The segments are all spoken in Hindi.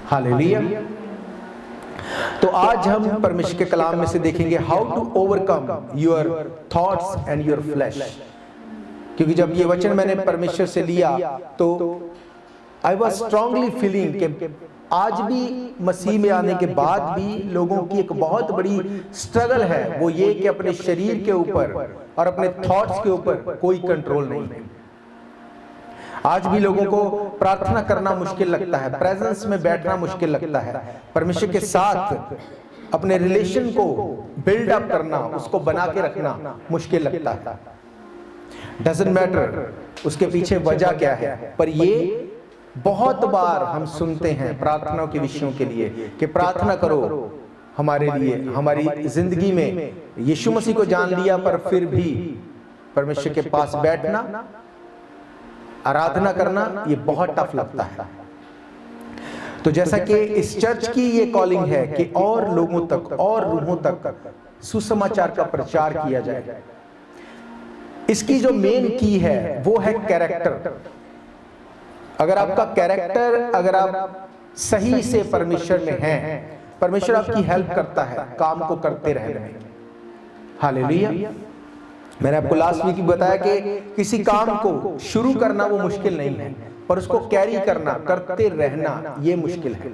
हालेलुया। तो आज हम परमेश्वर के कलाम में से देखेंगे how to overcome your thoughts and your flesh. क्योंकि जब ये वचन मैंने परमेश्वर से लिया तो आई वॉज स्ट्रांगली फीलिंग कि आज भी मसीह में आने के बाद भी लोगों की एक बहुत बड़ी स्ट्रगल है, वो ये कि अपने शरीर के ऊपर और अपने थॉट्स के ऊपर कोई कंट्रोल नहीं है। आज भी लोगों को प्रार्थना करना मुश्किल लगता है, प्रेजेंस में बैठना मुश्किल लगता है, परमेश्वर के साथ अपने रिलेशन को बिल्ड अप करना, उसको बना के रखना मुश्किल लगता है। डजंट मैटर उसके पीछे वजह क्या है, पर ये बहुत बार हम सुनते हैं प्रार्थनाओं के विषयों के लिए कि प्रार्थना करो हमारे लिए। हमारी जिंदगी में यीशु मसीह को जान लिया पर फिर भी परमेश्वर के पास बैठना, आराधना करना ये बहुत टफ लगता है। तो जैसा कि इस चर्च की ये कॉलिंग है कि और लोगों तक और रूहों तक सुसमाचार का प्रचार किया जाए, इसकी जो मेन की है वो है कैरेक्टर। अगर आपका कैरेक्टर, अगर आप सही से परमेश्वर में हैं, परमेश्वर आपकी हेल्प करता है काम को करते रहने में। हालेलुया। मैंने आपको लास्ट वीक बताया कि किसी काम को शुरू करना वो मुश्किल नहीं है, पर उसको कैरी करना, करते रहना ये मुश्किल है।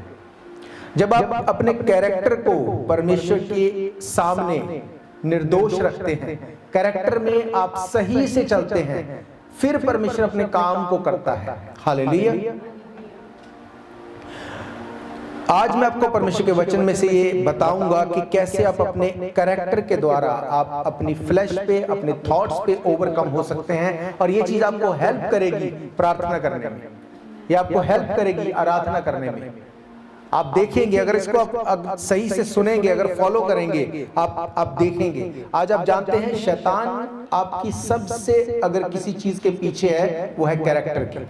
जब आप अपने कैरेक्टर को परमेश्वर के सामने निर्दोष रखते हैं, कैरेक्टर में आप सही से चलते हैं, फिर परमेश्वर अपने काम को करता है। हालेलुया। आज मैं आपको परमेश्वर के वचन में से ये बताऊंगा कि कैसे आप अपने कैरेक्टर के द्वारा आप अपनी फ्लैश पे, अपने थॉट्स पे ओवरकम हो सकते हैं। और ये चीज आपको हेल्प करेगी प्रार्थना करने में, ये आपको हेल्प करेगी आराधना करने में। आप देखेंगे, अगर इसको आप सही से सुनेंगे, अगर फॉलो करेंगे, आप देखेंगे। आज आप जानते हैं शैतान आपकी सबसे अगर किसी चीज के पीछे है वो है कैरेक्टर की।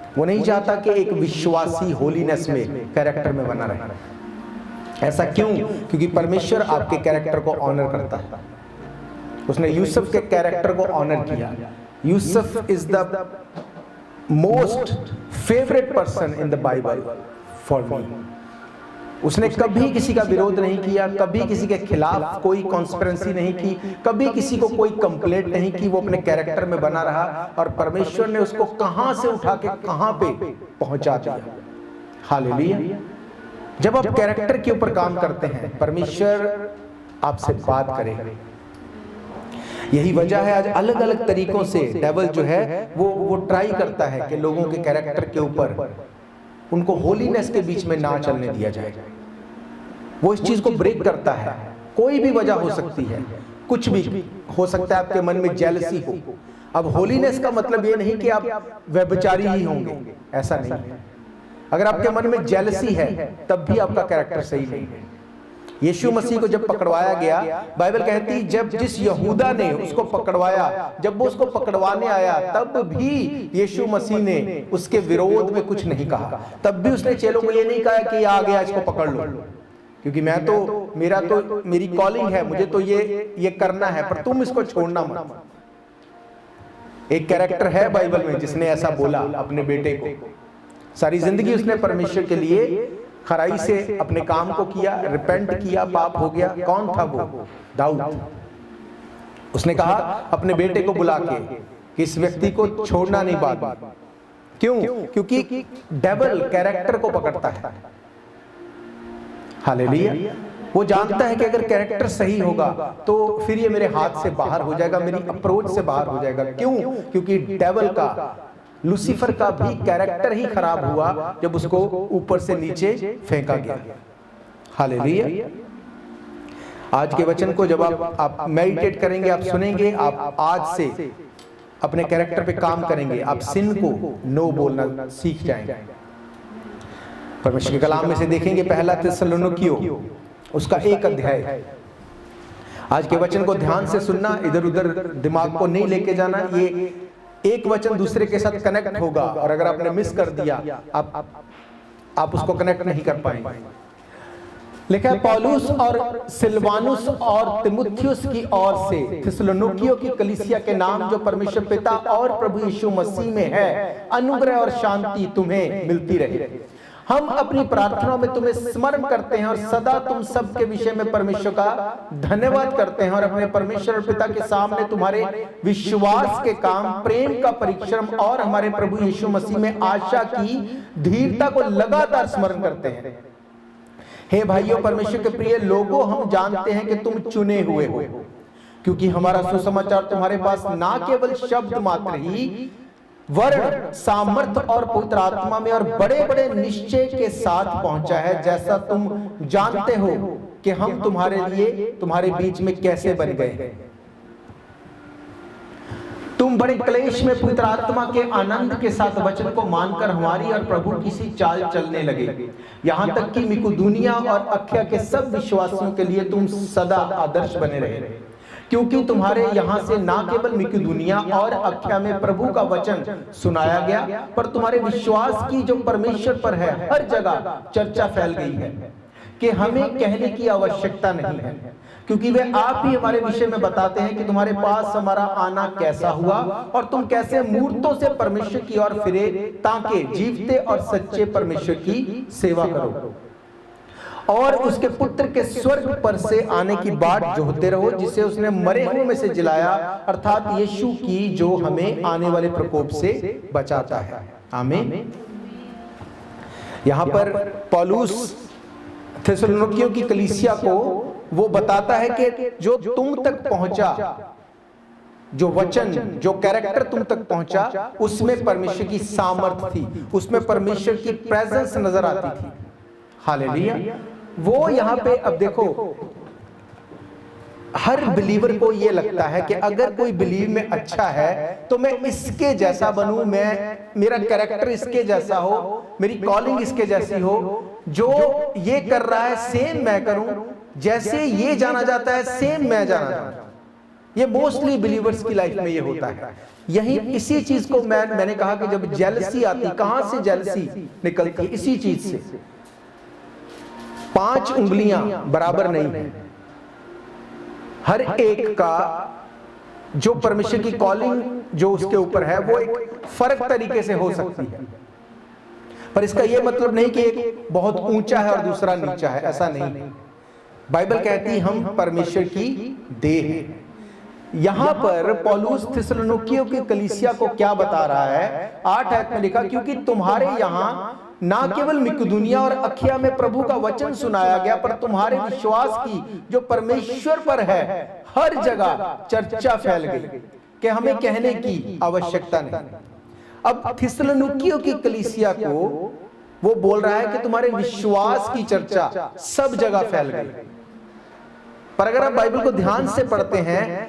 वो नहीं चाहता कि एक विश्वासी होलीनेस में, कैरेक्टर में बना रहे। ऐसा क्यों? क्योंकि परमेश्वर आपके कैरेक्टर को ऑनर करता है। उसने यूसुफ के कैरेक्टर को ऑनर किया। Yusuf is the most favourite person in the Bible for me. उसने कभी किसी का विरोध नहीं किया, कभी किसी के खिलाफ कोई कॉन्स्पिरेंसी नहीं की, कभी किसी को कोई कंप्लेंट नहीं की। वो अपने कैरेक्टर में बना रहा और परमेश्वर ने उसको कहां से उठा के कहां पे पहुंचा दिया। हालेलुया। जब आप कैरेक्टर के ऊपर काम करते हैं, परमेश्वर आपसे बात करेगा। यही वजह है आज अलग अलग तरीकों से डेविल जो है वो ट्राई करता है कि लोगों के कैरेक्टर के ऊपर, उनको होलीनेस के बीच में ना चलने दिया जाए। वो इस चीज को ब्रेक करता है। कोई भी वजह हो सकती है, कुछ भी हो सकता है। आपके मन में जेलसी हो। अब होलीनेस का मतलब ये नहीं कि आप व्यभिचारी ही होंगे, ऐसा नहीं है। अगर आपके मन में जेलसी है तब भी आपका कैरेक्टर सही नहीं है। यीशु मसीह को जब पकड़वाया गया, बाइबल कहती जब जिस यहूदा ने उसको पकड़वाया, जब वो उसको पकड़वाने आया तब भी यीशु मसीह ने उसके विरोध में कुछ नहीं कहा। तब भी उसने चेलों को ये नहीं कहा कि आ गया इसको पकड़ लो, क्योंकि मेरी कॉलिंग है, मुझे तो ये करना है, पर तुम इसको छोड़ना मत। एक कैरेक्टर है बाइबल में जिसने ऐसा बोला अपने बेटे को। सारी जिंदगी उसने परमेश्वर के लिए खराई से अपने काम को किया, रिपेंट किया, पाप हो गया। कौन था वो? दाऊद। उसने कहा अपने बेटे को बुला के कि इस व्यक्ति को छोड़ना नहीं बात। क्यों? क्योंकि डेविल कैरेक्टर को पकड़ता है। हालेलुया। वो जानता है कि अगर कैरेक्टर सही होगा तो फिर ये मेरे हाथ से बाहर हो जाएगा, मेरी अप्रोच से बाहर हो जाएगा। क्यों? क्योंकि डेविल का, लूसीफर का भी कैरेक्टर ही खराब हुआ जब उसको ऊपर से नीचे फेंका गया। हालेलुया। आज के वचन को जब आप मेडिटेट करेंगे, आप सुनेंगे, आप आज से अपने कैरेक्टर पे काम करेंगे, आप सिन को नो बोलना सीख जाएंगे। परमेश्वर के कलाम में से देखेंगे पहला थिस्सलुनीकियों उसका 1 अध्याय। आज के वचन को ध्यान से सुनना, इधर उधर दिमाग को नहीं लेके जाना। ये एक वचन दूसरे के साथ कनेक्ट होगा और अगर आपने मिस कर दिया आप उसको कनेक्ट नहीं कर पाएंगे। लिखा है पौलुस और सिलवानुस और तिमुथियुस की ओर से थिस्सलुनीकियों की कलीसिया के नाम जो परमेश्वर पिता और प्रभु यीशु मसीह में है, अनुग्रह और शांति तुम्हें मिलती रहे। हम अपनी प्रार्थनाओं में तुम्हें स्मरण करते हैं और सदा तुम सबके विषय में परमेश्वर का धन्यवाद करते हैं और अपने परमेश्वर और पिता के सामने तुम्हारे विश्वास के काम, प्रेम का परिश्रम और हमारे प्रभु यीशु मसीह में आशा की धीरता को लगातार स्मरण करते हैं। हे भाइयों, परमेश्वर के प्रिय लोगों, हम जानते हैं कि तुम चुने हुए हो, क्योंकि हमारा सुसमाचार तुम्हारे पास ना केवल शब्द मात्र ही, वर्ण, सामर्थ और पवित्र आत्मा में और बड़े बड़े निश्चय के साथ पहुंचा है, जैसा तुम जानते हो कि हम तुम्हारे लिए तुम्हारे बीच में कैसे बन गए हैं। तुम बड़े क्लेश में पवित्र आत्मा के आनंद के साथ वचन को मानकर हमारी और प्रभु की सी चाल चलने लगे, यहां तक कि मकिदुनिया और अखया के सब विश्वासियों के लिए तुम सदा आदर्श बने रहे, क्योंकि तुम्हारे यहां से ना केवल मकिदुनिया और अखया में प्रभु का वचन सुनाया गया, पर तुम्हारे विश्वास की जो परमेश्वर पर है हर जगह चर्चा फैल गई है कि हमें कहने की आवश्यकता नहीं है, क्योंकि वे आप ही हमारे विषय में बताते हैं कि तुम्हारे पास हमारा आना कैसा हुआ और तुम कैसे मूर्तों से परमेश्वर की ओर फिरे, ताकि जीवते और सच्चे परमेश्वर की सेवा करो और उसके पुत्र के स्वर्ग पर से आने की बाट जोहते रहो, जिसे उसने मरे हुए में से जिलाया, अर्थात यीशु की, जो हमें आने वाले प्रकोप से बचाता है। आमीन। यहां पर पौलुस थिस्सलुनीकियों की कलीसिया को वो बताता है कि जो तुम तक पहुंचा, जो वचन, जो कैरेक्टर तुम तक पहुंचा, उसमें परमेश्वर की सामर्थ थी, उसमें परमेश्वर की प्रेजेंस नजर आती थी। हालेलुया। वो यहां पे, अब देखो, हर बिलीवर को ये लगता है कि अगर कोई बिलीव में अच्छा है तो मैं इसके जैसा बनूं, मेरा कैरेक्टर इसके जैसा हो, मेरी कॉलिंग इसके जैसी हो, जो ये कर रहा है सेम मैं करूं, जैसे ये जाना जाता है सेम मैं जाना जाता हूं। ये मोस्टली बिलीवर्स की लाइफ में ये होता है। यही इसी चीज को मैंने कहा कि जब जेलसी आती, कहां से जेलसी निकलती है? इसी चीज से। 5 उंगलियां बराबर नहीं है, हर एक का जो परमेश्वर की कॉलिंग जो उसके ऊपर है वो एक फर्क तरीके से हो सकती है, पर इसका यह मतलब नहीं कि एक बहुत ऊंचा है और दूसरा नीचा है, ऐसा नहीं। बाइबल कहती हम परमेश्वर की देह हैं। यहां पर पौलुस थिस्सलुनीकियों की कलीसिया को क्या बता रहा है? 8 आयत में लिखा, क्योंकि तुम्हारे यहां ना केवल मकिदुनिया और अखया में प्रभु का वचन सुनाया गया, पर तुम्हारे विश्वास की जो परमेश्वर पर है हर जगह चर्चा फैल गई कि हमें कहने की आवश्यकता नहीं। अब थिस्सलुनीकियों की कलीसिया को वो बोल रहा है कि तुम्हारे विश्वास की चर्चा सब जगह फैल गई। पर अगर आप बाइबल को ध्यान से पढ़ते हैं,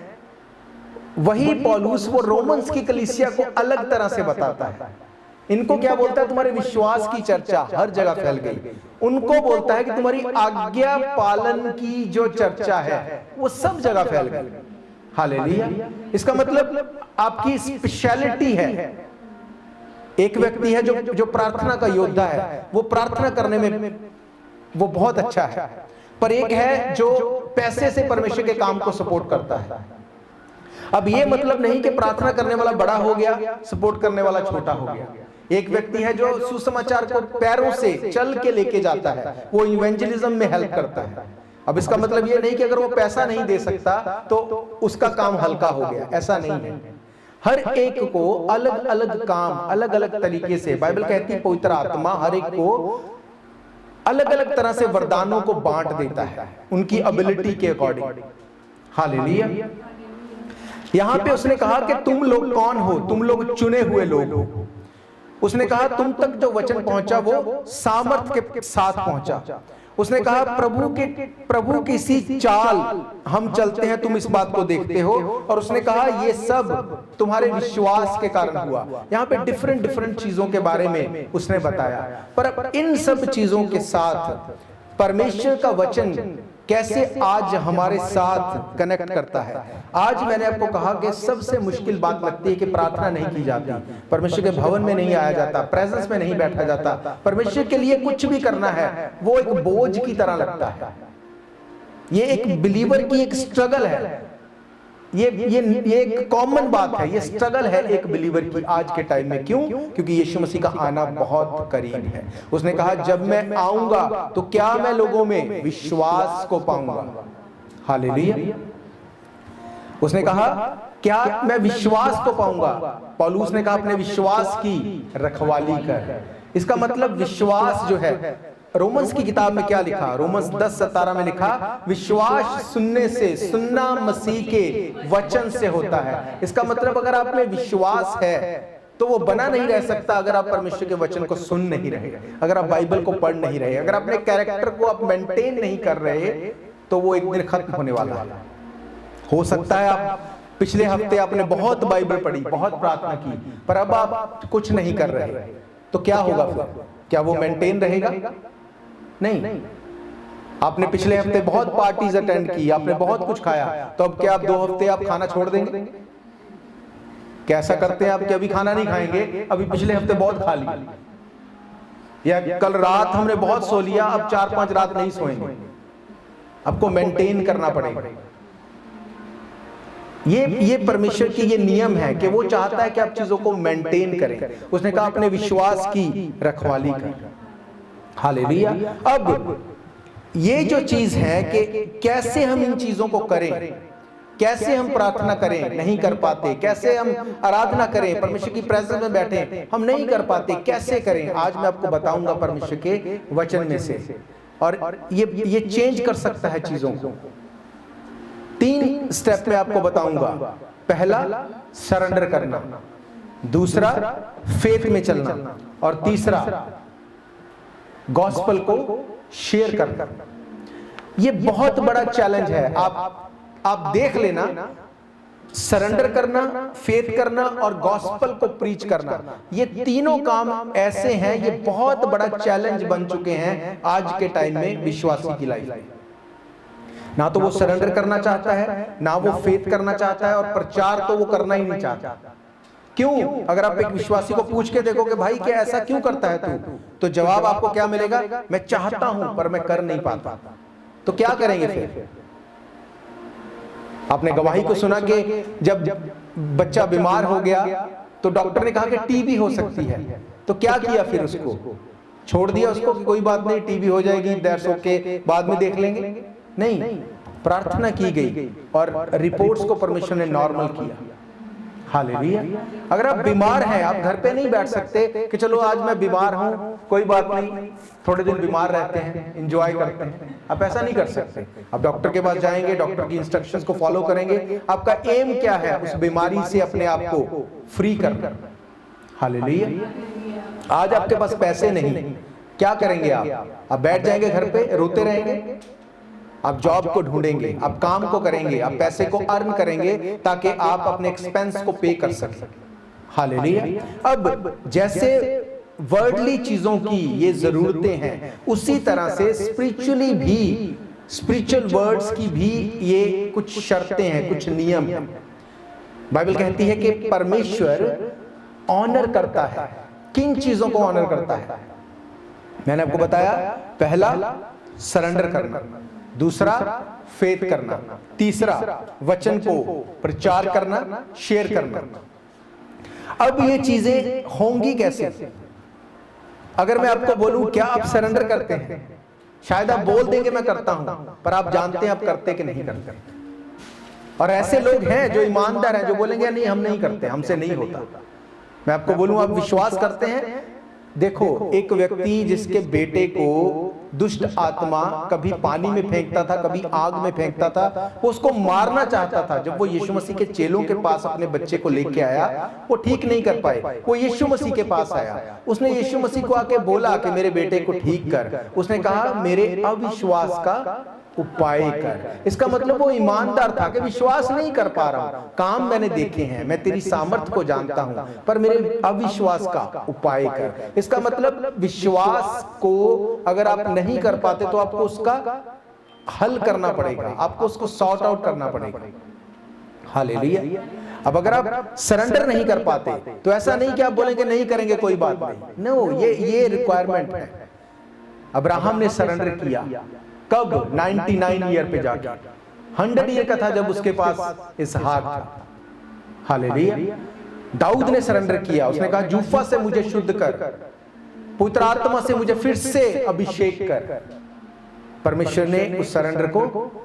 वही पौलुस वो रोमन्स की कलीसिया को अलग तरह से बताता है। इनको क्या बोलता है? तुम्हारे विश्वास की चर्चा हर जगह फैल गई। उनको बोलता है कि तुम्हारी आज्ञा पालन की जो चर्चा है वो सब जगह फैल गई। हालेलुया। इसका मतलब आपकी स्पेशलिटी है। एक व्यक्ति है जो प्रार्थना का योद्धा है, वो प्रार्थना करने में वो बहुत अच्छा है, पर एक है जो पैसे से परमेश्वर के काम को सपोर्ट करता है। अब ये मतलब नहीं कि प्रार्थना करने वाला बड़ा हो गया, सपोर्ट करने वाला छोटा हो गया। एक व्यक्ति है जो सुसमाचार को पैरों से चल के लेके जाता है, वो इवेंजलिज्म में हेल्प करता है। अब इसका मतलब ये नहीं कि अगर वो पैसा नहीं दे सकता तो उसका काम हल्का हो गया, ऐसा नहीं है। हर एक को अलग अलग काम, अलग अलग तरीके से, बाइबल कहती है पवित्र आत्मा हर एक को अलग अलग तरह से वरदानों को बांट देता है उनकी एबिलिटी के अकॉर्डिंग। हालेलुया। यहां पे उसने कहा कि तुम लोग कौन हो? तुम लोग चुने हुए लोग हो। उसने कहा तुम तक जो वचन पहुंचा वो सामर्थ के साथ पहुंचा। उसने कहा प्रभु की सी चाल हम चलते हैं, तुम इस बात को देखते हो। और उसने कहा ये सब तुम्हारे विश्वास के कारण हुआ। यहाँ पे डिफरेंट चीजों के बारे में उसने बताया, पर इन सब चीजों के साथ परमेश्वर का वचन कैसे आज हमारे साथ कनेक्ट करता है। आज मैंने आपको कहा कि सबसे मुश्किल बात लगती है कि प्रार्थना नहीं की जाती, परमेश्वर के भवन में नहीं आया जाता, प्रेजेंस में नहीं बैठा जाता, परमेश्वर के लिए कुछ भी करना है वो एक बोझ की तरह लगता है। ये एक बिलीवर की एक स्ट्रगल है। ये एक कॉमन बात है, ये स्ट्रगल है एक बिलीवर की आज के टाइम में। क्यों? क्योंकि यीशु मसीह का आना बहुत करीब है। उसने कहा जब मैं आऊंगा तो क्या मैं लोगों में विश्वास को पाऊंगा। हालेलुया। उसने कहा क्या मैं विश्वास को पाऊंगा। पौलुस ने कहा अपने विश्वास की रखवाली कर। इसका मतलब विश्वास जो है, रोमन्स की किताब में क्या लिखा, रोमन्स 10:17 में लिखा, विश्वास सुनने से, सुनना मसीह के वचन से होता है। इसका मतलब अगर आप में विश्वास है तो वो बना नहीं रह सकता अगर आप परमेश्वर के वचन को सुन नहीं रहे, अगर आप बाइबल को पढ़ नहीं रहे, अगर अपने कैरेक्टर को आप मेंटेन नहीं कर रहे तो वो एक दिन खत्म होने वाला है। हो सकता है आप पिछले हफ्ते आपने बहुत बाइबल पढ़ी, बहुत प्रार्थना की, पर अब आप कुछ नहीं कर रहे, तो क्या होगा फिर? क्या वो मेंटेन रहेगा? नहीं। आपने पिछले हफ्ते बहुत पार्टीज अटेंड की, आपने बहुत कुछ खाया, तो अब क्या आप 2 हफ्ते आप खाना छोड़ देंगे? कैसा करते हैं आप कि अभी खाना नहीं खाएंगे, अभी पिछले हफ्ते बहुत खा लिया, या कल रात हमने बहुत सो लिया, अब 4-5 रात नहीं सोएंगे। आपको मेंटेन करना पड़ेगा। ये परमेश्वर की ये नियम है कि वो चाहता है कि आप चीजों को मेंटेन करें। उसने कहा अपने विश्वास की रखवाली कर। हालेलुया। अब ये जो चीज है कि कैसे हम इन चीजों को करें, कैसे हम प्रार्थना करें, नहीं कर पाते, कैसे हम आराधना करें, परमेश्वर की प्रेजेंस में बैठे, हम नहीं कर पाते, कैसे करें, आज मैं आपको बताऊंगा परमेश्वर के वचन में से। और ये चेंज कर सकता है चीजों को। 3 स्टेप में आपको बताऊंगा। पहला सरेंडर करना, दूसरा फेथ में चलना, और तीसरा गॉस्पल को शेयर करना। ये बहुत बड़ा चैलेंज है। आप देख लेना, सरेंडर करना, फेथ करना और गॉस्पल को प्रीच करना, ये तीनों काम ऐसे हैं, ये बहुत बड़ा चैलेंज बन चुके हैं आज के टाइम में विश्वासी की लाइफ में। ना तो वो सरेंडर करना चाहता है, ना वो फेथ करना चाहता है, और प्रचार तो वो करना ही नहीं चाहता। क्यों? अगर आप एक विश्वासी को पूछ के देखो कि भाई क्या ऐसा क्यों करता है तू, तो जवाब आपको क्या मिलेगा? मैं चाहता हूं पर मैं कर नहीं पाता। तो क्या करेंगे फिर? आपने गवाही को सुना कि जब बच्चा बीमार हो गया तो डॉक्टर ने कहा कि टीबी हो सकती है, तो क्या किया फिर? उसको छोड़ दिया उसको कि कोई बात नहीं, टीबी हो जाएगी, दैट्स ओके, बाद में देख लेंगे? नहीं, प्रार्थना की गई और रिपोर्ट्स को परमेश्वर ने नॉर्मल किया। हालेलुया। अगर आप बीमार हैं, आप घर पे नहीं बैठ सकते कि चलो आज मैं बीमार हूं, कोई बात नहीं, थोड़े दिन बीमार रहते हैं, एंजॉय करते हैं। आप ऐसा नहीं कर सकते। आप डॉक्टर के पास जाएंगे, डॉक्टर की इंस्ट्रक्शंस को फॉलो करेंगे। आपका एम क्या है? उस बीमारी से अपने आप को फ्री करना। हालेलुया। आज आपके पास पैसे नहीं, क्या करेंगे आप बैठ जाएंगे घर पे, रोते रहेंगे? आप जॉब को ढूंढेंगे, आप काम को करेंगे, आप पैसे को अर्न करेंगे ताकि आप अपने एक्सपेंस को पे कर सकें। हालेलुया। अब जैसे वर्ल्डली चीजों की ये जरूरतें हैं, उसी तरह से स्पिरिचुअली भी, स्पिरिचुअल वर्ड्स की भी ये कुछ शर्तें हैं, कुछ नियम हैं। बाइबल कहती है कि परमेश्वर ऑनर करता है। किन चीजों को ऑनर करता है? मैंने आपको बताया, पहला सरेंडर करना, दूसरा फेथ करना, तीसरा वचन को प्रचार करना, शेयर करना। अब ये चीजें होंगी कैसे? अगर मैं आपको बोलूं क्या आप सरेंडर करते हैं, शायद आप बोल देंगे मैं करता हूं, पर आप जानते हैं आप करते कि नहीं करते। और ऐसे लोग हैं जो ईमानदार हैं, जो बोलेंगे नहीं हम नहीं करते, हमसे नहीं होता। मैं आपको बोलूं आप विश्वास करते हैं? देखो, एक व्यक्ति जिसके बेटे को दुष्ट आत्मा कभी पानी में फेंकता था, कभी आग में फेंकता था, वो उसको मारना चाहता था। जब वो यीशु मसीह के चेलों के पास अपने बच्चे को लेके आया, वो ठीक नहीं कर पाए, वो यीशु मसीह के पास आया। उसने यीशु मसीह को आके बोला कि मेरे बेटे को ठीक कर। उसने कहा मेरे अविश्वास का उपाय कर। इसका मतलब वो ईमानदार था कि विश्वास नहीं कर पा रहा हूं, काम मैंने देखे हैं, मैं तेरी सामर्थ को जानता हूं, पर मेरे अविश्वास का उपाय कर। इसका मतलब विश्वास को अगर आप नहीं कर पाते तो आपको उसका हल करना पड़ेगा, आपको उसको सॉर्ट आउट करना पड़ेगा। हालेलुया। अब अगर आप सरेंडर नहीं कर पाते तो ऐसा नहीं कि आप बोलेंगे नहीं करेंगे कोई बात नहीं। नो, ये रिक्वायरमेंट है। अब्राहम ने सरेंडर किया कब? 99 ईयर पे जाके। 100 ईयर का था जब उसके पास इसहाक था। हालेलुया। दाऊद ने सरेंडर किया, उसने कहा जूफा से मुझे शुद्ध कर, पवित्र आत्मा से मुझे फिर से अभिषेक कर। परमेश्वर ने उस सरेंडर को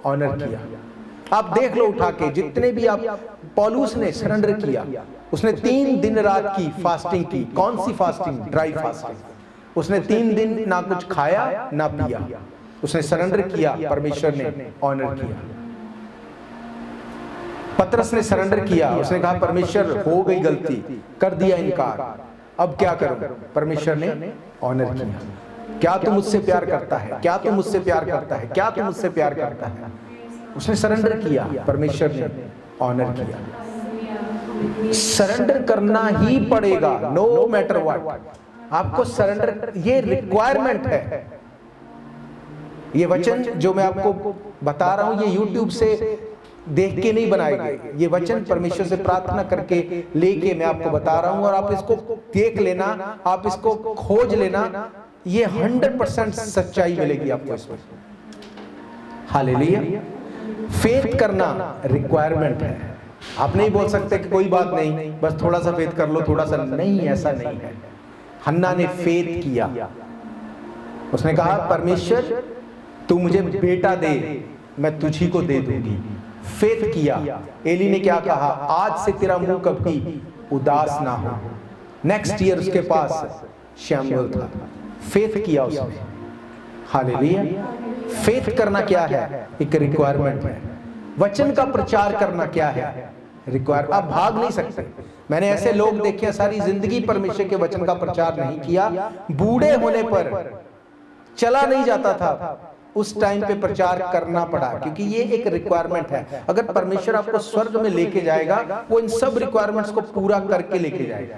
ऑनर किया। आप देख लो उठा के, जितने भी आप, पौलुस ने सरेंडर किया, उसने 3 दिन रात की फास्टिंग की। कौन सी फास्टिंग? Dry fasting. उसने 3 दिन ना कुछ खाया ना पिया, उसने सरेंडर किया, परमेश्वर ने ऑनर किया। पतरस ने सरेंडर किया, उसने कहा परमेश्वर हो गई गलती, कर दिया इनकार, अब क्या करूं? परमेश्वर ने ऑनर किया। क्या तू मुझसे प्यार करता है? क्या तू मुझसे प्यार करता है? क्या तू मुझसे प्यार करता है? उसने सरेंडर किया, परमेश्वर ने ऑनर किया। सरेंडर करना ही पड़ेगा, नो मैटर व्हाट। आपको सरेंडर, ये रिक्वायरमेंट है। ये वचन जो मैं आपको बता रहा हूं, ये YouTube से देख के नहीं बनाए गए, ये वचन परमेश्वर से प्रार्थना करके लेके मैं आपको बता रहा हूं। और आप इसको देख लेना, आप इसको खोज लेना, ये 100% सच्चाई मिलेगी आपको इसमें। हालेलुया। फेथ करना रिक्वायरमेंट है। आप नहीं बोल सकते कि कोई बात नहीं, बस थोड़ा सा फेथ कर लो, थोड़ा सा नहीं, ऐसा नहीं है। हन्ना ने फेथ किया, उसने कहा परमेश्वर तू मुझे बेटा दे, मैं तुझी को दे दूंगी। फेथ किया। एली ने क्या कहा? आज से तेरा मुंह कभी उदास ना हो। नेक्स्ट ईयर उसके पास शमूएल था। फेथ किया उसने। हालेलुया। फेथ करना क्या है? एक रिक्वायरमेंट है। वचन का प्रचार करना क्या है? रिक्वायर। आप भाग नहीं सकते। मैंने ऐसे लोग देखे सारी जिंदगी परमेश्वर के वचन का प्रचार नहीं किया, बूढ़े होने पर चला नहीं जाता था, उस टाइम पे प्रचार करना पड़ा, क्योंकि ये एक रिक्वायरमेंट है। अगर परमेश्वर आपको स्वर्ग में लेके जाएगा, वो इन सब रिक्वायरमेंट्स को पूरा करके लेके जाएगा।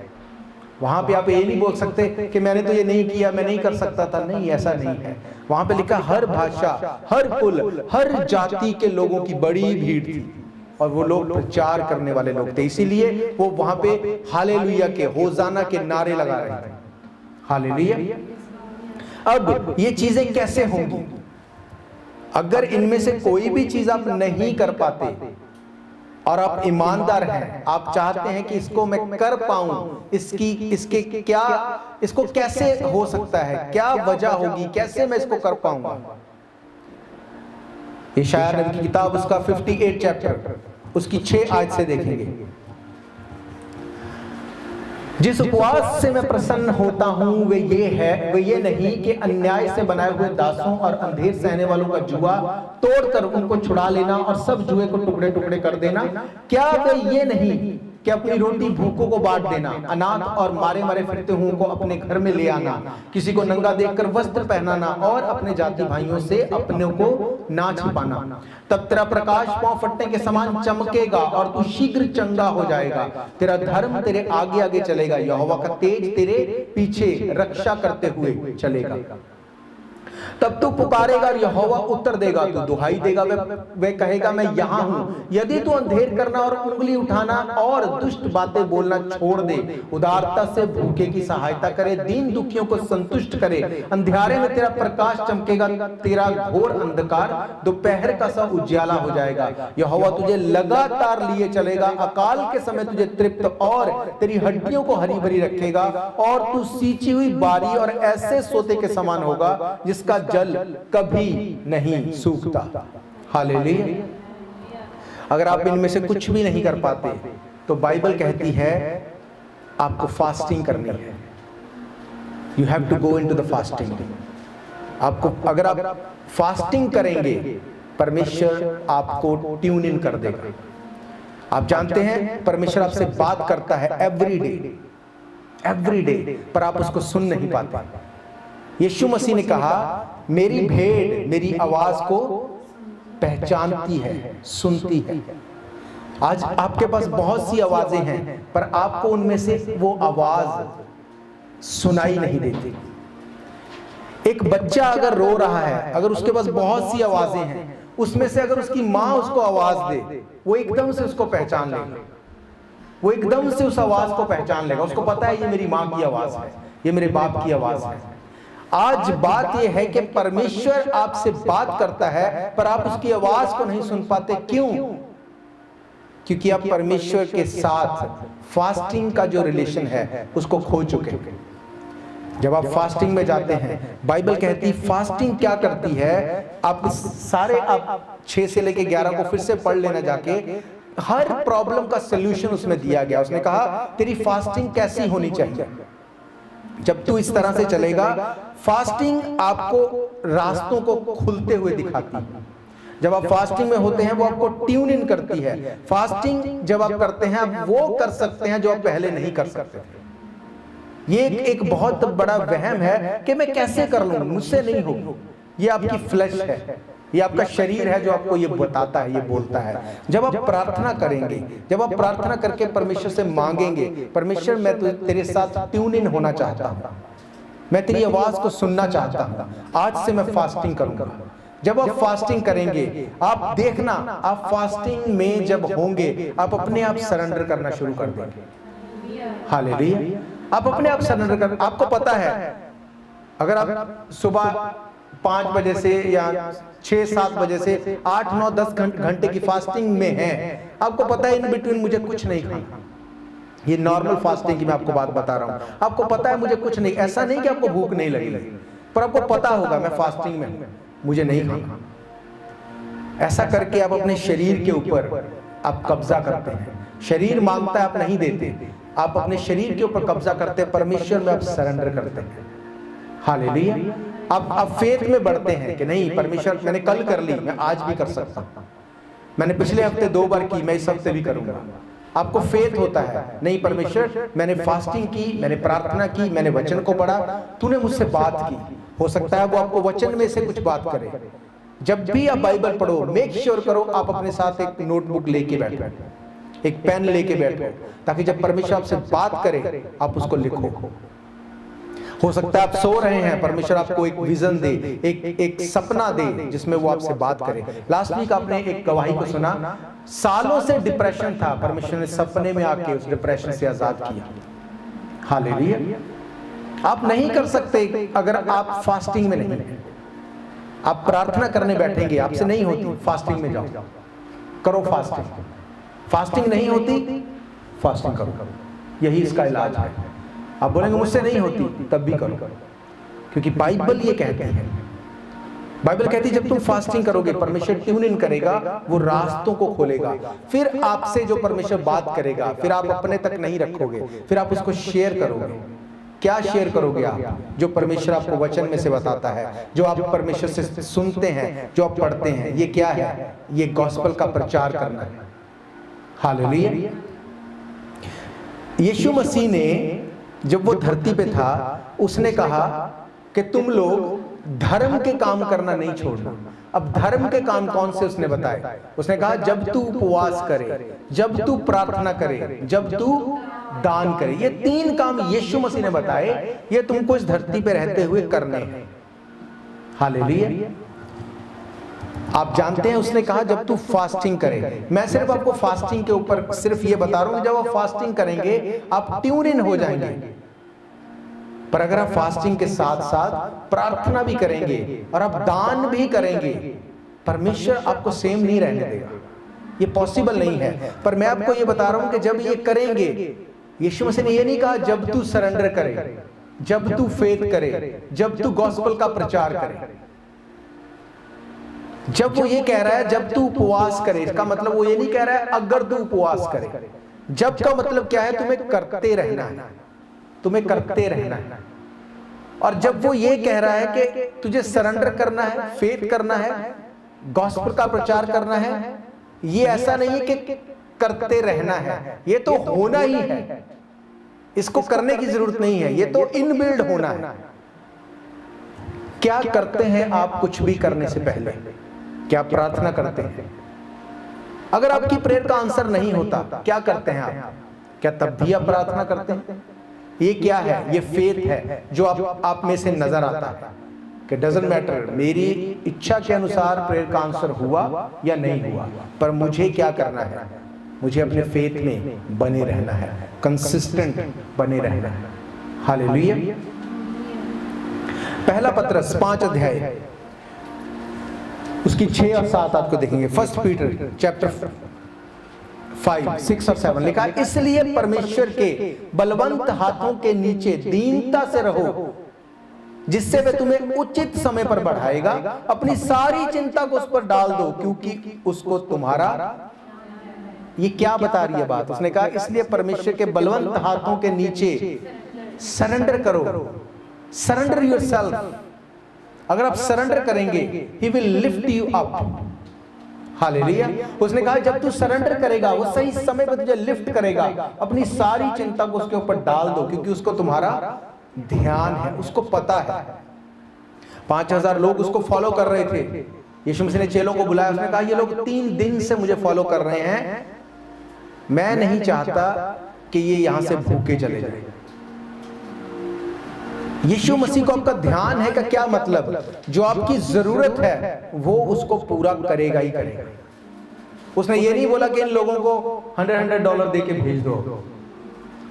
वहां पे आप ये नहीं बोल सकते कि मैंने तो ये नहीं किया, मैं नहीं कर सकता था। नहीं, ऐसा नहीं है। वहां पे लिखा हर भाषा, हर कुल, हर जाति के लोगों की बड़ी भीड़ थी, और वो लोग प्रचार करने वाले लोग थे। इसीलिए वो वहां पे हालेलुया के, होजाना के नारे लगा रहे थे। हालेलुया। अब ये चीजें कैसे होंगी? अगर इनमें से कोई भी चीज आप नहीं कर पाते और आप ईमानदार हैं, आप चाहते हैं कि इसको मैं कर पाऊं, इसके क्या, इसको कैसे हो सकता है, क्या वजह होगी, कैसे मैं इसको कर पाऊंगा? यशायाह नबी की किताब उसका 58 चैप्टर उसकी 6 आयत से देखेंगे। जिस उपवास से मैं प्रसन्न होता हूं वे ये नहीं कि अन्याय से बनाए हुए दासों और अंधेर सहने वालों का जुआ तोड़कर उनको छुड़ा लेना और सब जुए को टुकड़े टुकड़े कर देना। क्या वे ये नहीं कि अपनी रोटी भूखों को बांट देना, अनाथ और मारे मारे फिरते हुओं को अपने घर में ले आना, किसी को नंगा देखकर वस्त्र पहनाना और अपने जाति भाइयों से अपने को ना छिपाना। तब तेरा प्रकाश पांव फटने के समान चमकेगा और तू शीघ्र चंगा हो जाएगा। तेरा धर्म तेरे आगे आगे चलेगा, यहोवा का तेज तेरे पीछे रक्षा करते हुए चलेगा। तब तू पुकारेगा और यहोवा उत्तर देगा, तू दुहाई देगा, वे कहेगा मैं यहाँ हूँ। यदि तू अंधेर करना और उंगली उठाना और दुष्ट बातें बोलना छोड़ दे, उदारता से भूखे की सहायता करे, दीन दुखियों को संतुष्ट करे, अंधियारे में तेरा प्रकाश चमकेगा, तेरा घोर अंधकार दोपहर का सा उज्याला हो जाएगा। यहोवा तुझे लगातार लिए चलेगा, अकाल के समय तुझे तृप्त और तेरी हड्डियों को हरी भरी रखेगा, और तू सींची हुई बारी और ऐसे सोते के समान होगा जिसका जल कभी नहीं सूखता। हालेलुया। अगर आप इनमें से कुछ भी नहीं कर पाते तो बाइबल कहती है आपको फास्टिंग करनी है। You have to go into the fasting. आपको, अगर आप फास्टिंग करेंगे, परमेश्वर आपको ट्यून इन कर देगा। आप जानते हैं परमेश्वर आपसे बात करता है एवरी डे, पर आप उसको सुन नहीं पाते। यीशु मसीह ने कहा मेरी भेड़ मेरी आवाज को पहचानती है, सुनती है। आज आपके पास बहुत सी आवाजें हैं, पर आपको उनमें से वो आवाज सुनाई नहीं देती। एक बच्चा अगर रो रहा है, अगर उसके पास बहुत सी आवाजें हैं, उसमें से अगर उसकी माँ उसको आवाज दे, वो एकदम से उसको पहचान लेगा। वो एकदम से उस आवाज को पहचान लेगा। उसको पता है ये मेरी माँ की आवाज है, ये मेरे बाप की आवाज है। आज बात यह है कि परमेश्वर आपसे बात करता है पर आप उसकी आवाज को नहीं सुन पाते। क्यों? क्योंकि आप परमेश्वर के साथ फास्टिंग का जो रिलेशन है उसको खो चुके हैं। जब आप फास्टिंग में जाते हैं, बाइबल कहती है फास्टिंग क्या करती है, आप सारे आप 6 से लेके 11 को फिर से पढ़ लेना जाके, हर प्रॉब्लम का सलूशन उसमें दिया गया। उसने कहा तेरी फास्टिंग कैसी होनी चाहिए। जब तू इस तरह से चलेगा, फास्टिंग आपको रास्तों को खुलते हुए दिखाती है। जब आप फास्टिंग में होते हैं वो आपको ट्यून इन करती है। फास्टिंग जब आप करते हैं आप वो कर सकते हैं जो आप पहले नहीं कर सकते थे। ये एक बहुत बड़ा वहम है कि मैं कैसे कर लूं, मुझसे नहीं होगा। ये आपकी फ्लैश है, ये आपका शरीर है जो आपको ये बताता है, ये बोलता है। जब आप प्रार्थना करेंगे, जब आप प्रार्थना करके परमेश्वर से मांगेंगे, परमेश्वर मैं तेरे साथ ट्यून इन होना चाहता हूं, मैं तेरी आवाज को सुनना चाहता हूं, आज से मैं फास्टिंग करूंगा। जब आप फास्टिंग करेंगे, आप देखना, आप फास्टिंग में जब होंगे आप अपने आप सरेंडर करना शुरू कर देंगे। हालेलुया। आप अपने आप सरेंडर कर, आपको पता है अगर आप सुबह 5 बजे से या 6-7 बजे से 8-9-10 घंटे की फास्टिंग में हैं, आपको पता है इन बिटवीन मुझे कुछ नहीं खाना। ये नॉर्मल फास्टिंग की मैं आपको बात बता रहा हूं। आपको पता है मुझे कुछ नहीं, ऐसा नहीं कि आपको भूख नहीं लगी, पर आपको पता होगा मैं फास्टिंग में हूं, मुझे नहीं खाना। ऐसा करके आप अपने शरीर के ऊपर आप कब्जा करते हैं। शरीर मांगता है, आप नहीं देते, आप अपने शरीर के ऊपर कब्जा करते हैं, परमेश्वर में आप सरेंडर करते हैं। हालेलुया। आप फेथ में बढ़ते हैं कि नहीं, परमेश्वर मैंने कल कर ली, मैं आज भी कर सकता हूं। मैंने पिछले हफ्ते 2 बार की, मैं इस हफ्ते भी करूंगा। आपको फेथ होता है, नहीं परमेश्वर मैंने फास्टिंग की, मैंने प्रार्थना की, मैंने वचन को पढ़ा, तूने मुझसे बात की। हो सकता है वो आपको वचन में से कुछ बात करे। जब भी आप बाइबल पढ़ो, मेक श्योर करो आप अपने साथ एक नोटबुक लेके बैठो, एक पेन लेके बैठो, ताकि जब परमेश्वर आपसे बात करे आप उसको लिखो। हो सकता है आप सो रहे हैं, परमेश्वर आपको एक विजन दे, एक सपना दे जिसमें वो आपसे बात करे। लास्ट वीक आपने एक गवाही को सुना, सालों से डिप्रेशन था, परमेश्वर ने सपने में आके उस डिप्रेशन से आजाद किया। हालेलुया। आप नहीं कर सकते अगर आप फास्टिंग में नहीं हैं। आप प्रार्थना करने बैठेंगे, आपसे नहीं होती, फास्टिंग में जाओ, करो फास्टिंग। फास्टिंग नहीं होती, फास्टिंग करो, यही इसका इलाज है। आप बोलेंगे मुझसे नहीं होती, तब भी करो, क्योंकि बाइबल ये कहती है। बाइबल कहती है जब तुम फास्टिंग करोगे, परमेश्वर ट्यून इन करेगा, वो रास्तों को खोलेगा। फिर आपसे जो परमेश्वर बात करेगा, फिर आप अपने तक नहीं रखोगे, फिर आप उसको शेयर करोगे। क्या शेयर करोगे आप? जो परमेश्वर आपको वचन में से बताता है, जो आप परमेश्वर से सुनते हैं, जो आप पढ़ते हैं। ये क्या है? ये गॉस्पेल का प्रचार करना है। हालेलुया। यीशु मसीह ने जब वो धरती पे था, उसने कहा कि तुम लोग धर्म के काम करना नहीं छोड़ना। अब धर्म के काम कौन से उसने बताए? उसने कहा जब तू उपवास करे, जब तू प्रार्थना करे, जब तू दान करे। ये 3 काम यीशु मसीह ने बताए, ये तुमको इस धरती पे रहते हुए करने हैं। हालेलुया। आप जानते हैं उसने कहा जब तू फास्टिंग करे। मैं सिर्फ आपको फास्टिंग के ऊपर सिर्फ ये बता रहा हूं, जब आप फास्टिंग करेंगे आप ट्यून इन हो जाएंगे। पर अगर आप फास्टिंग के साथ साथ प्रार्थना भी करेंगे और आप दान भी करेंगे, परमेश्वर आपको सेम नहीं रहने देगा। ये पॉसिबल नहीं है। पर मैं आपको ये बता रहा हूं कि जब ये करेंगे, यीशु मसीह ने ये नहीं कहा जब तू सरेंडर करे, जब तू फेथ करे, जब तू गॉस्पेल का प्रचार करे। जब वो ये कह रहा है जब तू उपवास करे, इसका मतलब वो ये नहीं कह रहा है अगर तू उपवास करे। जब का मतलब क्या है? तुम्हें करते रहना है, तुम्हें करते रहना है। और जब वो ये कह रहा है कि तुझे सरेंडर करना है, फेथ करना है, गॉस्पेल का प्रचार करना है, ये ऐसा नहीं है कि करते रहना है, ये तो होना ही है। इसको करने की जरूरत नहीं है, ये तो इनबिल्ड होना है। क्या करते हैं आप कुछ भी करने से पहले? क्या प्रार्थना करते हैं? अगर आपकी प्रेयर का आंसर नहीं होता, क्या करते हैं आप? क्या तब भी आप प्रार्थना करते हैं? ये क्या है? ये फेथ है जो आप में से नजर आता है कि डजंट मैटर मेरी इच्छा के अनुसार प्रेयर का आंसर हुआ या नहीं हुआ, पर मुझे क्या करना है? मुझे अपने फेथ में बने रहना है, कंसिस्टेंट बने रहना है। हालेलुया। पहला पत्रस 5 अध्याय उसकी 6 और 7 आपको देखेंगे। फर्स्ट पीटर चैप्टर 5, 6 और 7 लिखा, इसलिए परमेश्वर के बलवंत हाथों के नीचे दीनता से रहो, जिससे वह तुम्हें उचित समय पर बढ़ाएगा। अपनी सारी चिंता को उस पर डाल दो, क्योंकि उसको तुम्हारा, ये क्या बता रही है बात? उसने कहा इसलिए परमेश्वर के बलवंत हाथों के नीचे सरेंडर करो, सरेंडर योरसेल्फ। अगर आप सरेंडर करेंगे, he will lift you up. Hallelujah. उसने कहा जब तू सरेंडर करेगा, वो सही समय पर तुझे लिफ्ट करेगा। अपनी सारी चिंता को उसके ऊपर डाल दो, क्योंकि उसको तुम्हारा ध्यान है, उसको पता है। 5000 लोग उसको फॉलो कर रहे थे। यीशु मसीह ने चेलों को बुलाया, उसने कहा ये लोग 3 दिन से मुझे फॉलो कर रहे हैं, मैं नहीं चाहता कि ये यहां से भूखे चले जाए। यीशु मसीह को आपका ध्यान है का क्या मतलब? जो आपकी जरूरत है वो उसको पूरा करेगा ही करेगा। उसने ये नहीं बोला कि इन लोगों को $100 दे के भेज दो।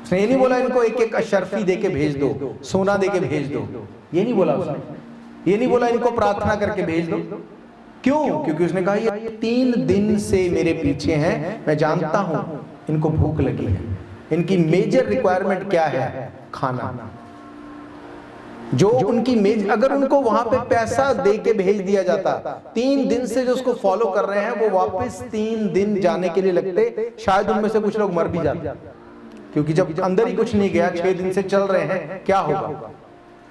उसने ये नहीं बोला इनको एक अशर्फी दे के भेज दो, सोना दे के भेज दो। ये नहीं बोला उसने। ये नहीं बोला इनको प्रार्थना करके भेज दो। क्यों? क्योंकि उसने कहा ये 3 दिन से मेरे पीछे हैं, मैं जानता हूं इनको भूख लगी है। इनकी मेजर रिक्वायरमेंट क्या है? खाना। जो उनकी अगर उनको वहां पे पैसा दे के भेज दिया जाता, 3 दिन से जो उसको फॉलो कर रहे हैं वो वापस 3 दिन जाने के लिए लगते, शायद उनमें से कुछ लोग मर भी जाते, क्योंकि जब अंदर ही कुछ नहीं गया, 6 दिन से चल रहे हैं, क्या होगा?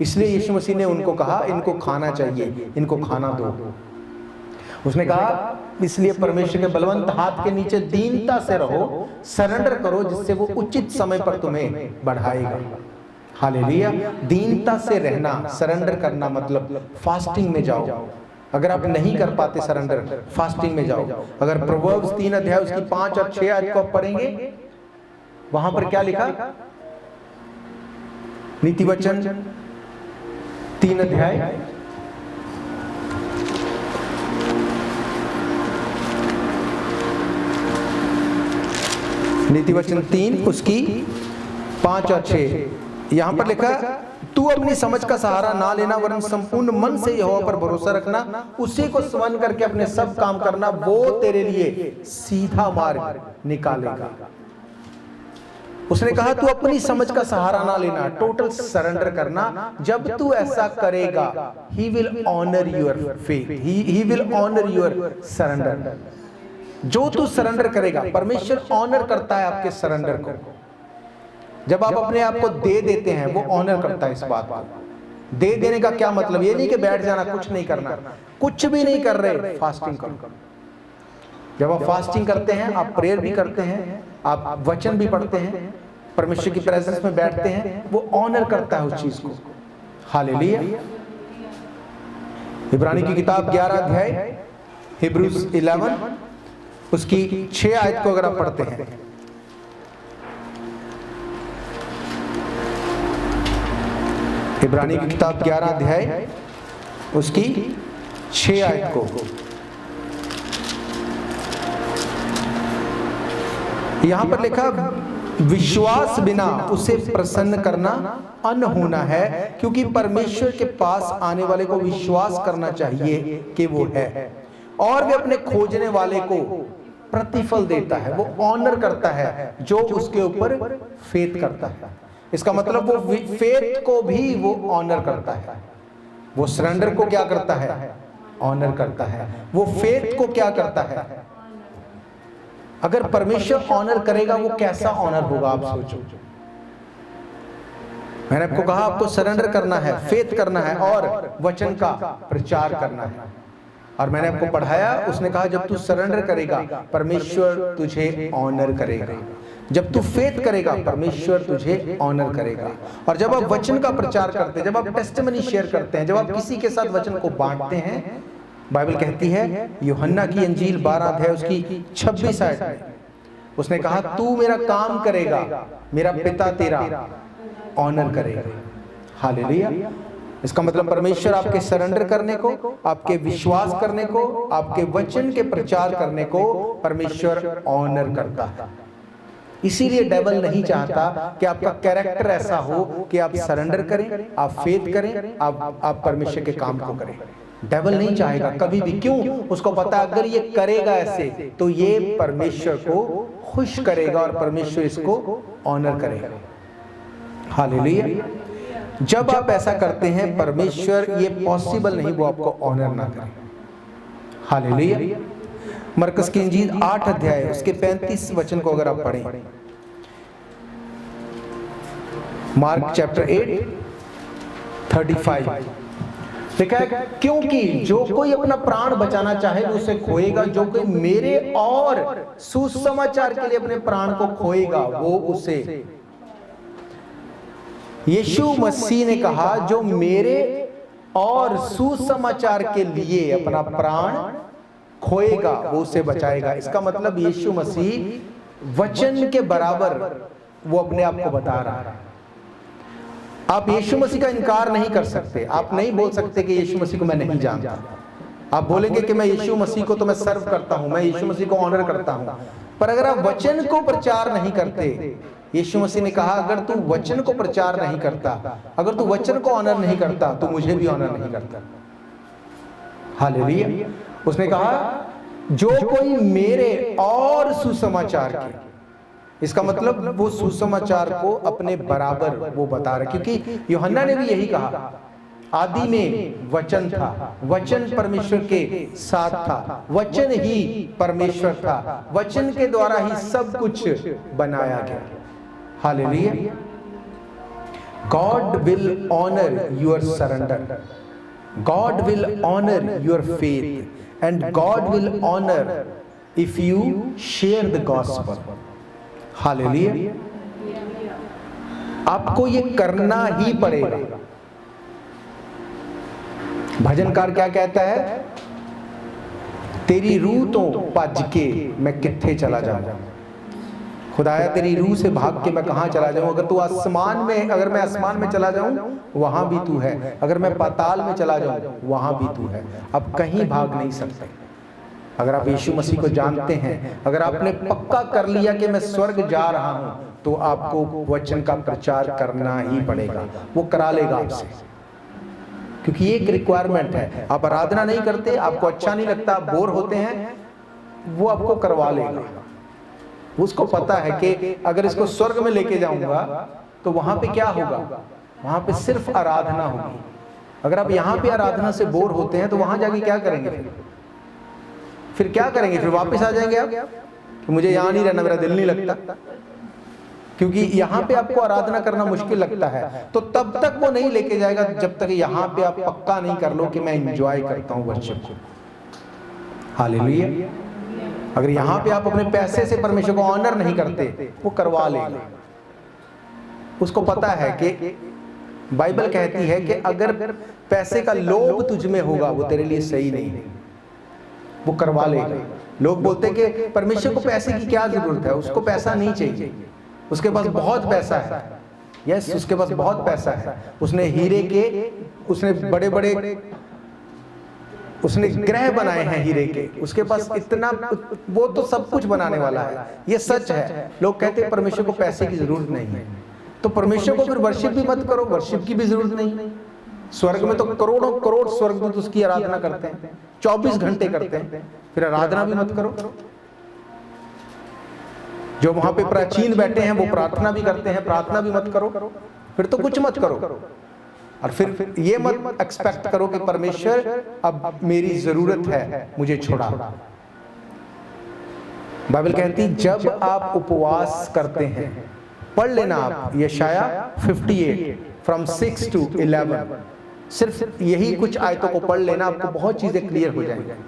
इसलिए यीशु मसीह ने उनको कहा इनको खाना चाहिए, इनको खाना दो। उसने कहा इसलिए परमेश्वर के बलवंत हाथ के नीचे दीनता से रहो, सरेंडर करो, जिससे वो उचित समय पर तुम्हें बढ़ाएगा। हालेलुया। दीनता से रहना, सरेंडर करना मतलब फास्टिंग में जाओ। अगर आप नहीं कर पाते सरेंडर, फास्टिंग में जाओ। अगर प्रोवर्ब्स 3 अध्याय उसकी 5 और 6 आयत को आप पढ़ेंगे, वहां पर क्या लिखा? नीति वचन 3 अध्याय नीति वचन 3 उसकी 5 और 6 यहां पर लिखा, तू अपनी समझ का सहारा ना लेना, वरन संपूर्ण मन से यहोवा पर भरोसा रखना, उसी को स्मरण करके अपने सब काम करना, वो तेरे लिए सीधा मार्ग निकालेगा। उसने कहा तू अपनी समझ का सहारा ना लेना, टोटल सरेंडर करना। जब तू ऐसा करेगा, he will honour your faith, he will honour your surrender. जो तू सरेंडर करेगा, परमेश्वर ऑनर करता है आपके सरेंडर को। जब आप अपने आप को दे देते हैं, वो ऑनर करता है इस बात को। दे देने का क्या मतलब? ये नहीं कि बैठ जाना, कुछ नहीं करना, कुछ भी नहीं कर रहे, फास्टिंग करो। जब आप फास्टिंग करते हैं, आप प्रेयर भी करते हैं, आप वचन भी पढ़ते हैं, परमेश्वर की प्रेजेंस में बैठते हैं, वो ऑनर करता है उस चीज को। हालेलुया। इब्रानी की किताब 11 अध्याय, हिब्रूज 11 उसकी 6 आयत को अगर आप पढ़ते हैं, इब्रानी की किताब 11 अध्याय उसकी 6 आयत को, यहां पर लिखा, विश्वास बिना उसे प्रसन्न करना अनहोना है, क्योंकि परमेश्वर के पास आने वाले को विश्वास करना चाहिए कि वो है, और वे अपने खोजने वाले को प्रतिफल देता है। वो ऑनर करता है जो उसके ऊपर फेथ करता है। इसका मतलब वो फेथ को भी वो ऑनर करता है। वो सरेंडर को क्या करता है? ऑनर करता है। वो फेथ को क्या करता है? अगर परमेश्वर ऑनर करेगा, वो कैसा ऑनर होगा आप सोचो। मैंने आपको कहा आपको सरेंडर करना है, फेथ करना है और वचन का प्रचार करना है। और मैंने आपको पढ़ाया, उसने कहा जब तू सरेंडर करेगा, परमेश्वर तुझे ऑनर करेगा। जब तू फेथ करेगा, परमेश्वर तुझे ऑनर करेगा। और जब आप वचन का प्रचार करते हैं, जब आप टेस्टिमनी शेयर करते हैं, जब आप किसी के साथ वचन को बांटते हैं, बाइबल कहती है यूहन्ना की अंजील 12 अध्याय उसकी 26 आयत में, उसने कहा तू मेरा काम करेगा, मेरा पिता तेरा ऑनर करेगा। हालेलुया। इसका मतलब परमेश्वर आपके सरेंडर करने को, आपके विश्वास करने को, आपके वचन के प्रचार करने को परमेश्वर ऑनर करता है। इसीलिए डेविल नहीं चाहता कि आपका कैरेक्टर ऐसा हो कि आप सरेंडर करें, आप फेथ करें, आप परमेश्वर के काम को करें। डेविल नहीं चाहेगा कभी भी। क्यों? उसको पता है अगर ये करेगा ऐसे तो ये परमेश्वर को खुश करेगा और परमेश्वर इसको ऑनर करेगा। हालेलुया। जब आप ऐसा करते हैं परमेश्वर, ये पॉसिबल नहीं वो आपको ऑनर ना करे। हालेलुया। मरकस की इंजील 8 अध्याय उसके 35 वचन को अगर आप पढ़ें, मार्क चैप्टर 8 35 लिखा है, क्योंकि जो कोई अपना प्राण बचाना चाहे वो उसे खोएगा, जो कोई मेरे और सुसमाचार के लिए अपने प्राण को खोएगा वो उसे। यीशु मसीह ने कहा जो मेरे और सुसमाचार के लिए अपना प्राण खोएगा वो उसे बचाएगा। इसका मतलब यीशु मसीह वचन के बराबर वो अपने आप को बता रहा है। आप यीशु मसीह का इनकार नहीं कर सकते। आप नहीं बोल सकते कि यीशु मसीह को मैं नहीं जानता। आप बोलेंगे कि मैं यीशु मसीह को तो मैं सर्व करता हूं, मैं यीशु मसीह को ऑनर करता हूं, पर अगर आप वचन को प्रचार नहीं करते, यीशु मसीह ने कहा अगर तू वचन को प्रचार नहीं करता, अगर तू वचन को ऑनर नहीं करता तो मुझे भी ऑनर नहीं करता। हालेलुया। उसने कहा जो कोई मेरे और सुसमाचार के, इसका मतलब वो सुसमाचार को अपने बराबर वो बता रहे, क्योंकि यूहन्ना ने भी यही कहा आदि में वचन था, वचन परमेश्वर के साथ था, वचन ही परमेश्वर था, वचन के द्वारा ही सब कुछ बनाया गया। Hallelujah. God will honour your surrender, God will honour your faith, and God will honor if you share the gospel. Hallelujah. आपको ये करना ही पड़ेगा। भजनकार क्या कहता है? तेरी रूह तो भज के मैं कित्थे चला जाऊं, खुदाया तेरी रूह से भाग के मैं कहां चला जाऊं। अगर तू आसमान में, अगर मैं आसमान में चला जाऊं वहां भी तू है, अगर मैं पाताल में चला जाऊं वहां भी तू है। अब कहीं भाग नहीं सकते। अगर आप यीशु मसीह को जानते हैं, अगर आपने पक्का कर लिया कि मैं स्वर्ग जा रहा हूं, तो आपको वचन का प्रचार करना ही पड़ेगा। वो करा लेगा आपसे, क्योंकि ये एक रिक्वायरमेंट है। आप आराधना नहीं करते, आपको अच्छा नहीं लगता, आप बोर होते हैं, वो आपको करवा लेगा। उसको पता है कि अगर इसको स्वर्ग में लेके जाऊंगा तो वहां पे क्या होगा? वहां पे सिर्फ आराधना होगी। अगर आप यहाँ पे आराधना से बोर होते हैं तो वहां जाके क्या करेंगे? फिर क्या करेंगे? फिर वापस आ जाएंगे आप कि मुझे यहाँ नहीं रहना, मेरा दिल नहीं लगता, क्योंकि यहाँ पे आपको आराधना करना मुश्किल लगता है। तो तब तक वो नहीं लेके जाएगा जब तक यहाँ पे आप पक्का नहीं कर लो कि मैं एंजॉय करता हूँ वर्शिप को। हालेलुया। अगर यहाँ पे आप अपने पैसे से परमेश्वर को ऑनर नहीं करते, वो करवा लेगा। उसको पता है कि बाइबल कहती है कि अगर पैसे का लोभ तुझ में होगा वो तेरे लिए सही नहीं है, वो करवा लेगा। लोग बोलते हैं कि परमेश्वर को पैसे की क्या जरूरत है, उसको पैसा नहीं चाहिए, उसके पास बहुत पैसा है। यस, उसके पास बहुत पैसा है, उसने हीरे के, उसने बड़े बड़े उसने ग्रह बनाए हैं हीरे के, उसके पास इतना, वो तो सब कुछ बनाने वाला है। ये सच है। लोग कहते हैं परमेश्वर को पैसे की जरूरत नहीं है, तो परमेश्वर को फिर वर्शिप भी मत करो, वर्शिप की भी जरूरत नहीं। स्वर्ग में तो करोड़ों करोड़ स्वर्गदूत उसकी आराधना करते हैं, 24 घंटे करते हैं, फिर आराधना भी मत करो। जो वहां पे प्राचीन बैठे हैं वो प्रार्थना भी करते हैं, प्रार्थना भी मत करो, फिर तो कुछ मत करो। और फिर ये मत एक्सपेक्ट करो कि परमेश्वर अब मेरी जरूरत है, मुझे छोड़ा। बाइबल कहती जब आप उपवास करते हैं, पढ़ लेना आप यशाया 58 from 6 to 11, सिर्फ यही कुछ आयतों को पढ़ लेना, आपको बहुत चीजें क्लियर हो जाएंगी।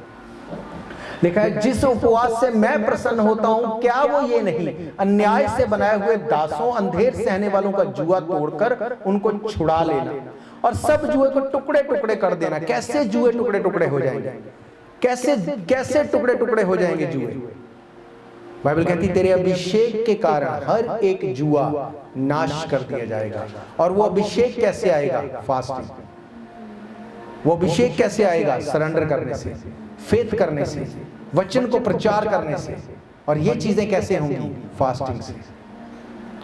लिखा है जिस उपवास से मैं प्रसन्न होता हूं, क्या वो ये नहीं अन्याय से बनाए हुए दासों, अंधेर सहने वालों का जुआ तोड़कर उनको छुड़ा लेना और सब जुए को टुकड़े टुकड़े कर देना। कैसे जुए टुकड़े टुकड़े हो जाएंगे? कैसे टुकड़े टुकड़े हो जाएंगे जुए? बाइबल कहती तेरे अभिषेक के कारण हर एक जुआ नाश कर दिया जाएगा। और वो अभिषेक कैसे आएगा? फास्टिंग। वो अभिषेक कैसे आएगा? सरेंडर करने से, फेथ करने से, वचन को प्रचार करने से। और ये चीजें कैसे होंगी? फास्टिंग से।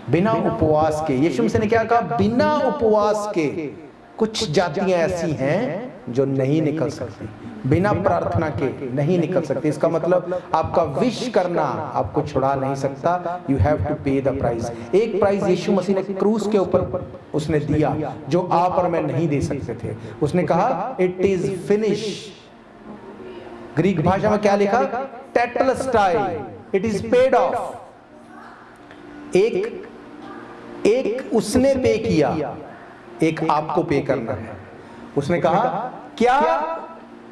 बिना उपवास के, यीशु मसीह ने क्या कहा? बिना उपवास के कुछ जातियां ऐसी हैं जो नहीं निकल सकती, बिना प्रार्थना के नहीं निकल सकती। इसका मतलब आपका विश करना आपको छुड़ा नहीं सकता। यू हैव टू पे द प्राइस। एक प्राइस यीशु मसीह ने क्रूस के ऊपर उसने दिया जो आप और मैं नहीं दे सकते थे। उसने कहा इट इज फिनिश। ग्रीक भाषा में क्या लिखा? टेटलस्टाई, इट इज पेड ऑफ। एक उसने पे किया, एक आपको पे करना है। उसने कहा क्या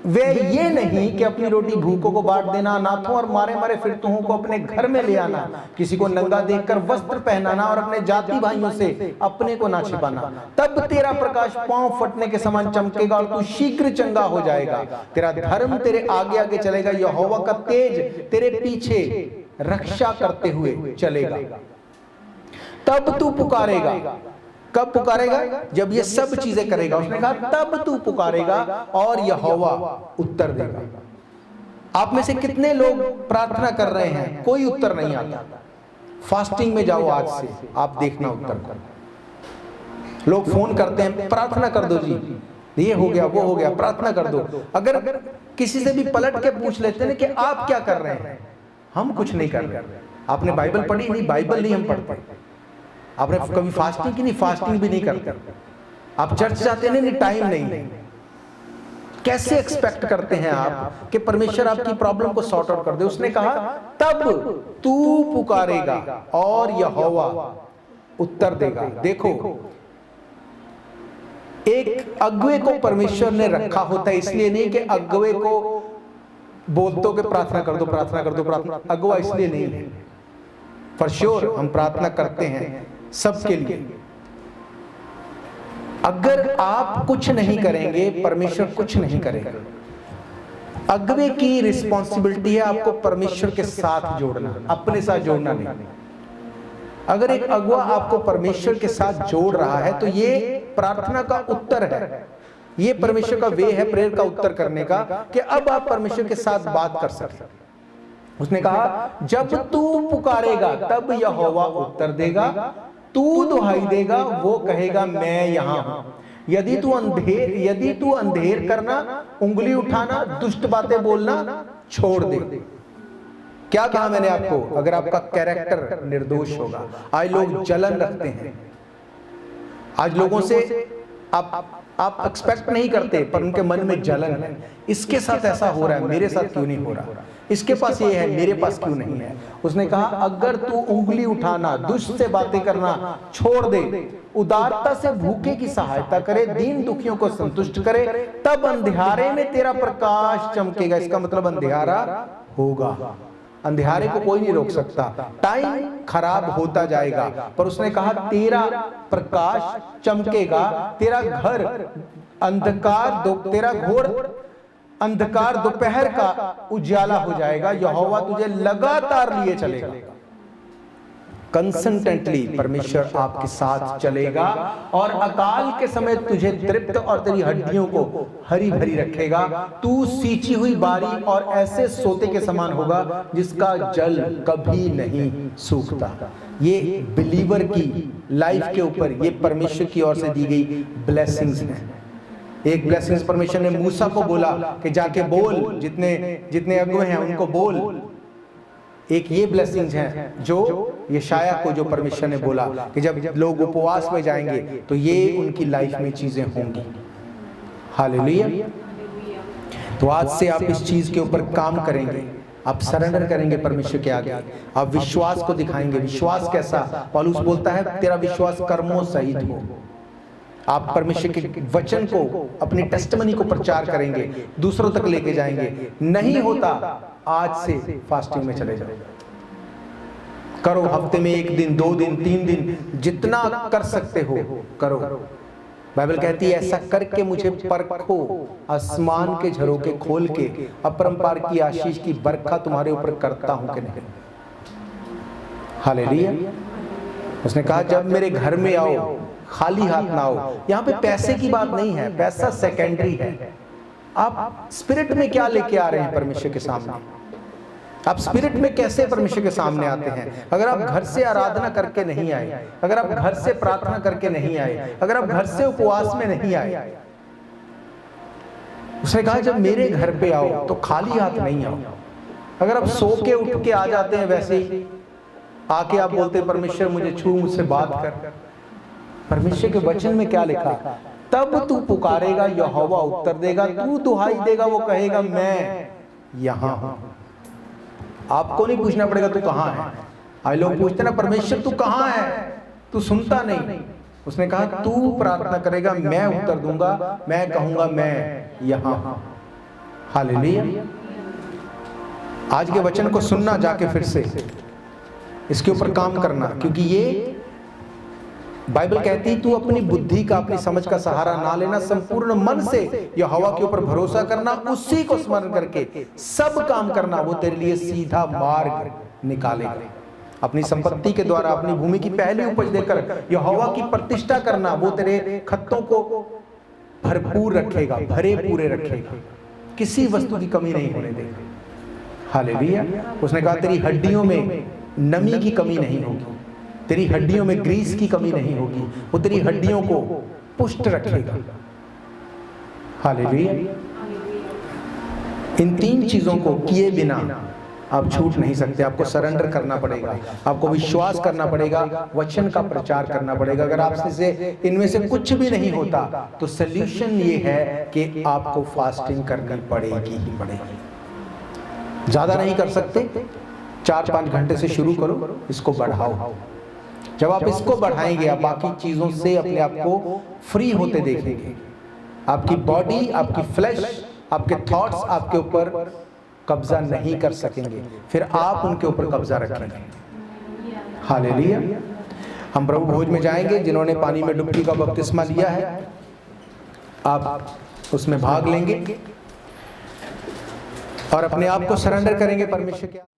वे ये नहीं कि अपनी रोटी भूखों को बांट देना, अनाथों और मारे मारे फिरतुओं को अपने घर में ले आना, किसी को नंगा देखकर वस्त्र पहनाना और अपने जाति भाइयों से अपने को ना छिपाना, तब तेरा प्रकाश पांव फटने के समान चमकेगा और तू शीघ्र चंगा हो जाएगा। तेरा धर्म तेरे आगे आगे चलेगा, यहोवा का तेज तेरे पीछे रक्षा करते हुए चलेगा। तब तू पुकारेगा। कब पुकारेगा? जब ये सब चीजें करेगा। उसने कहा तब तू पुकारेगा और यहोवा उत्तर देगा। आप में से कितने लोग प्रार्थना कर रहे हैं, कोई उत्तर नहीं आता? फास्टिंग में जाओ आज से, आप देखना उत्तर को। लोग फोन करते हैं, प्रार्थना कर दो जी, ये हो गया वो हो गया, प्रार्थना कर दो। अगर किसी से भी पलट के पूछ लेते हैं कि आप क्या कर रहे हैं, हम कुछ नहीं कर रहे। आपने बाइबल पढ़ी? नहीं, बाइबल नहीं हम पढ़ते। आपने कभी फास्टिंग की? नहीं, फास्टिंग भी नहीं करते। आप चर्च जाते नहीं, टाइम नहीं। कैसे एक्सपेक्ट करते हैं आप कि परमेश्वर आपकी प्रॉब्लम को सॉर्ट आउट कर दे? उसने कहा तब तू पुकारेगा और यहोवा उत्तर देगा। देखो, एक अगुवे को परमेश्वर ने रखा होता है, इसलिए नहीं कि अगुवे को बोलते कि प्रार्थना कर दो, प्रार्थना कर दो, प्रार्थना। अगुवा इसलिए नहीं है। फॉर श्योर हम प्रार्थना करते हैं सबके लिए। अगर आप कुछ नहीं करेंगे, परमेश्वर कुछ नहीं करेगा। अगुवे की रिस्पॉन्सिबिलिटी है आपको परमेश्वर के साथ जोड़ना, अपने साथ जोड़ना नहीं। अगर एक अगुवा आपको परमेश्वर के साथ जोड़ रहा है तो ये प्रार्थना का उत्तर है, ये परमेश्वर का वे है प्रेयर का उत्तर करने का, कि अब आप परमेश्वर के साथ बात कर सकते। उसने कहा जब तू पुकारेगा तब यहोवा उत्तर देगा, तू दुहाई देगा, वो कहेगा मैं यहां हूं। यदि तू अंधेर करना, उंगली उठाना, दुष्ट बातें बोलना छोड़ दे। क्या कहा मैंने आपको? अगर आपका कैरेक्टर निर्दोष होगा। आज लोग जलन रखते हैं, आज लोगों से आप एक्सपेक्ट नहीं करते पर उनके मन में जलन है। इसके साथ ऐसा हो रहा है, मेरे साथ क्यों नहीं हो रहा? इसके पास ये है, मेरे पास क्यों नहीं है? उसने कहा अगर तू उंगली उठाना, दुष्ट से बातें करना छोड़ दे, उदारता से भूखे की सहायता करे, दीन दुखियों को संतुष्ट करे, तब अंधियारे में तेरा प्रकाश चमकेगा। इसका मतलब अंधियारा होगा। अंधियारे को कोई नहीं रोक सकता। टाइम खराब होता जाएगा, पर उसने कहा तेरा प्रकाश चमकेगा, तेरा घर अंधकार तेरा घोर अंधकार दोपहर का उजाला हो जाएगा। यहोवा तुझे लगातार लिए चलेगा। कंसिस्टेंटली परमेश्वर आपके साथ चलेगा और अकाल के समय तुझे तृप्त और तेरी हड्डियों को हरी भरी रखेगा। तू सींची हुई बारी और ऐसे सोते के समान होगा जिसका जल कभी नहीं सूखता। ये बिलीवर की लाइफ के ऊपर ये परमेश्वर की ओर से दी गई ब्लेसिंग्स हैं। एक ब्लेसिंग्स परमेश्वर ने मूसा को बोला कि जाके बोल, जितने अगुवे हैं उनको बोल। एक ये ब्लेसिंग्स हैं जो यशाया को जो परमेश्वर ने बोला कि जब लोग उपवास में जाएंगे तो ये उनकी लाइफ में चीजें होंगी। हालेलुया। तो आज से आप इस चीज के ऊपर काम करेंगे, आप सरेंडर करेंगे परमेश्वर के आगे, आप विश्वास को दिखाएंगे। विश्वास कैसा? पौलुस बोलता है तेरा विश्वास कर्मों सहित हो। आप परमेश्वर के वचन को, अपनी टेस्टिमनी को प्रचार करेंगे, दूसरों तक लेके जाएंगे। नहीं होता आज से फास्टिंग में चले जाओ, करो। हफ्ते में 1 दिन, 2 दिन, 3 दिन, जितना कर सकते हो करो। बाइबल कहती है ऐसा करके मुझे परखो, आसमान के झरोखे खोल के अपरंपार की आशीष की बरखा तुम्हारे ऊपर करता हूं कि नहीं। हालेलुया। उसने कहा जब मेरे घर में आओ खाली हाथ ना आओ। यहां पे पैसे की बात नहीं है, पैसा सेकेंडरी है। आप स्पिरिट में क्या लेके आ रहे हैं परमेश्वर के सामने? आप स्पिरिट में कैसे परमेश्वर के सामने आते हैं? अगर आप घर से आराधना करके नहीं आए, अगर आप घर से प्रार्थना करके नहीं आए, अगर आप घर से उपवास में नहीं आए, उसने कहा जब मेरे घर पे आओ तो खाली हाथ नहीं आओ। अगर आप सो के उठ के आ जाते हैं वैसे ही, आके आप बोलते परमेश्वर मुझे छू, मुझसे बात कर, परमेश्वर के वचन में क्या लिखा? तब तू पुकारेगा यहोवा उत्तर देगा, तू दुहाई देगा वो कहेगा मैं यहां हूं। आपको नहीं पूछना पड़ेगा तू कहां है। आज लोग पूछते ना परमेश्वर तू कहां है, तू सुनता नहीं। उसने कहा तू प्रार्थना करेगा मैं उत्तर दूंगा, मैं कहूंगा मैं यहां हूं। हालेलुया। आज के वचन को सुनना, जाके फिर से इसके ऊपर काम करना, क्योंकि ये बाइबल कहती है तू अपनी बुद्धि का, अपनी समझ का सहारा ना लेना, संपूर्ण मन से यहोवा के ऊपर भरोसा करना, उसी को स्मरण करके सब काम करना, वो तेरे लिए सीधा मार्ग निकालेगा। अपनी संपत्ति के द्वारा अपनी भूमि की पहली उपज देकर यहोवा की प्रतिष्ठा करना, वो तेरे खत्तों को भरपूर रखेगा, भरे पूरे रखेगा, किसी वस्तु की कमी नहीं होने देगा। हालेलुया। उसने कहा तेरी हड्डियों में नमी की कमी नहीं होगी, तेरी हड्डियों में ग्रीस की कमी नहीं होगी, वो तेरी हड्डियों को पुष्ट रखेगा। हालेलुया। इन तीन चीजों को किए बिना आप छूट नहीं सकते। आपको सरेंडर करना पड़ेगा, आपको विश्वास करना पड़ेगा, वचन का प्रचार करना पड़ेगा। अगर आपसे इनमें से कुछ भी नहीं होता तो सल्यूशन ये है कि आपको फास्टिंग करनी पड़ेगी ही पड़ेगी। ज्यादा नहीं कर सकते, 4-5 घंटे से शुरू करो, इसको बढ़ाओ। जब आप इसको बढ़ाएंगे आप बाकी चीजों से अपने आप को फ्री होते देखेंगे। आपकी बॉडी, आपकी फ्लैश, आपके थॉट्स आपके ऊपर कब्जा नहीं कर सकेंगे, फिर आप उनके ऊपर कब्जा रखेंगे। हालेलुया। हम प्रभु भोज में जाएंगे। जिन्होंने पानी में डुबकी का बपतिस्मा लिया है आप उसमें भाग लेंगे और अपने आप को सरेंडर करेंगे परमेश्वर के।